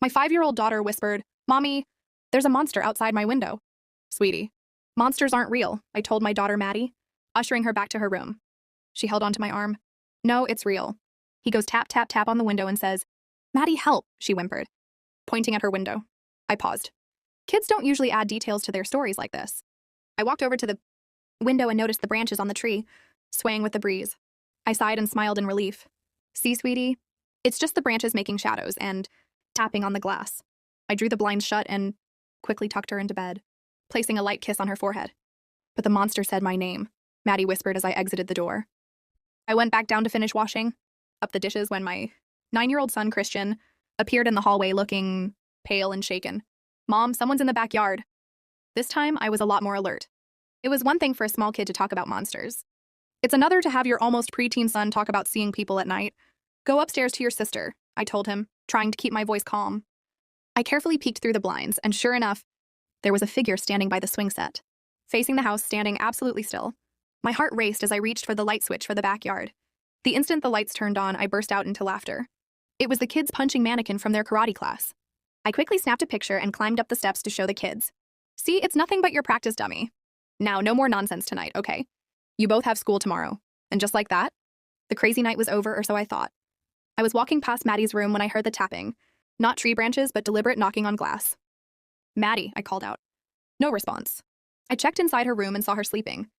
My 5-year-old daughter whispered, "Mommy, there's a monster outside my window." "Sweetie, monsters aren't real," I told my daughter Maddie, ushering her back to her room. She held onto my arm. "No, it's real." He goes tap, tap, tap on the window and says, "Maddie, help," she whimpered, pointing at her window. I paused. Kids don't usually add details to their stories like this. I walked over to the window and noticed the branches on the tree, swaying with the breeze. I sighed and smiled in relief. "See, sweetie? It's just the branches making shadows and tapping on the glass." I drew the blinds shut and quickly tucked her into bed, placing a light kiss on her forehead. "But the monster said my name," Maddie whispered as I exited the door. I went back down to finish washing up the dishes when my 9-year-old son, Christian, appeared in the hallway looking pale and shaken. "Mom, someone's in the backyard." This time, I was a lot more alert. It was one thing for a small kid to talk about monsters. It's another to have your almost preteen son talk about seeing people at night. "Go upstairs to your sister," I told him, trying to keep my voice calm. I carefully peeked through the blinds, and sure enough, there was a figure standing by the swing set, facing the house, standing absolutely still. My heart raced as I reached for the light switch for the backyard. The instant the lights turned on, I burst out into laughter. It was the kids' punching mannequin from their karate class. I quickly snapped a picture and climbed up the steps to show the kids. "See, it's nothing but your practice dummy. Now, no more nonsense tonight, okay? You both have school tomorrow." And just like that, the crazy night was over, or so I thought. I was walking past Maddie's room when I heard the tapping. Not tree branches, but deliberate knocking on glass. "Maddie," I called out. No response. I checked inside her room and saw her sleeping,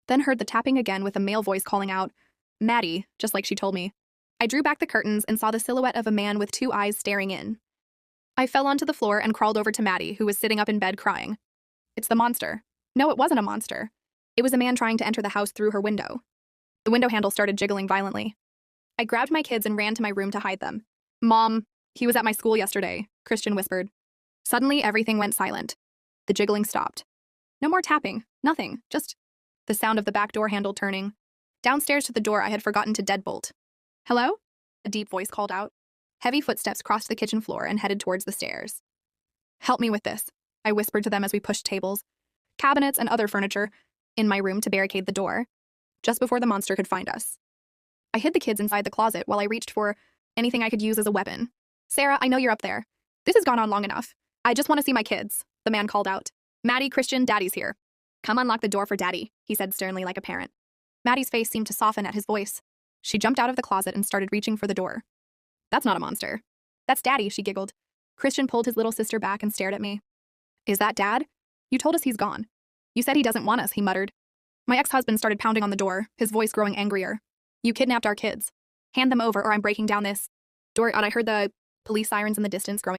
then heard the tapping again with a male voice calling out, "Maddie," just like she told me. I drew back the curtains and saw the silhouette of a man with 2 eyes staring in. I fell onto the floor and crawled over to Maddie, who was sitting up in bed crying. "It's the monster." No, it wasn't a monster. It was a man trying to enter the house through her window. The window handle started jiggling violently. I grabbed my kids and ran to my room to hide them. "Mom, he was at my school yesterday," Christian whispered. Suddenly, everything went silent. The jiggling stopped. No more tapping, nothing, just the sound of the back door handle turning. Downstairs to the door I had forgotten to deadbolt. "Hello?" A deep voice called out. Heavy footsteps crossed the kitchen floor and headed towards the stairs. "Help me with this," I whispered to them as we pushed tables, cabinets, and other furniture in my room to barricade the door, just before the monster could find us. I hid the kids inside the closet while I reached for anything I could use as a weapon. "Sarah, I know you're up there. This has gone on long enough. I just want to see my kids," the man called out. "Maddie, Christian, Daddy's here. Come unlock the door for Daddy," he said sternly like a parent. Maddie's face seemed to soften at his voice. She jumped out of the closet and started reaching for the door. "That's not a monster. That's Daddy," she giggled. Christian pulled his little sister back and stared at me. "Is that Dad? You told us he's gone. You said he doesn't want us," he muttered. My ex-husband started pounding on the door, his voice growing angrier. "You kidnapped our kids. Hand them over or I'm breaking down this door." And I heard the police sirens in the distance growing